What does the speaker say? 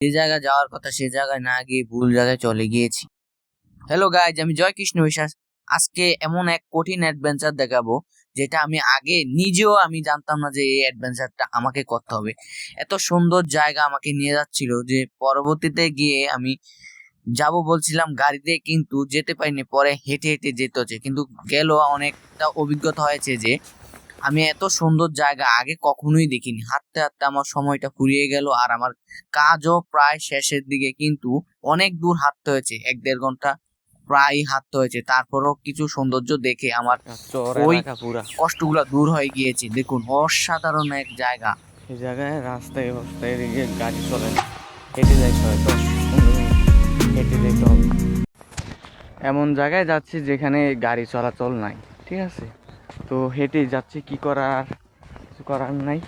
যে জায়গায় যাওয়ার কথা সে জায়গায় না গিয়ে ভুল জায়গায় চলে গিয়েছি। হ্যালো গাইজ, আমি জয় কৃষ্ণ বিশ্বাস। আজকে এমন এক কঠিন অ্যাডভেঞ্চার দেখাবো যেটা আমি আগে নিজেও জানতাম না যে এই অ্যাডভেঞ্চারটা আমাকে করতে হবে। এত সুন্দর জায়গা আমাকে নিয়ে যাচ্ছিল যে পরবর্তীতে গিয়ে আমি যাব বলছিলাম গাড়িতে, কিন্তু যেতে পারিনি। পরে হেঁটে হেঁটে যেতে হচ্ছে, কিন্তু গেল অনেকটা অভিজ্ঞতা হয়েছে যে আমি এত সুন্দর জায়গা আগে কখনোই দেখিনি। হাঁটতে হাঁটতে আমার সময়টা ফুরিয়ে গেল, আর আমার কাজও প্রায় শেষের দিকে, কিন্তু অনেক দূর হাঁটতে হয়েছে, 1-1.5 ঘন্টা প্রায় হাঁটতে হয়েছে। তারপরও কিছু সৌন্দর্য দেখে আমার ওই কষ্টগুলো দূর হয়ে গিয়েছে। দেখুন, অসাধারণ এক জায়গা। এই জায়গায় রাস্তায় রাস্তায় এদিকে গাড়ি চলে না, হেঁটে যাইতে হয়, 10-15 মিনিট হেঁটে যেতে হবে। এমন জায়গায় যাচ্ছি যেখানে গাড়ি চলাচল নাই, ঠিক আছে? তো হেঁটে যাচ্ছি, কি করার, কিছু করার নাই।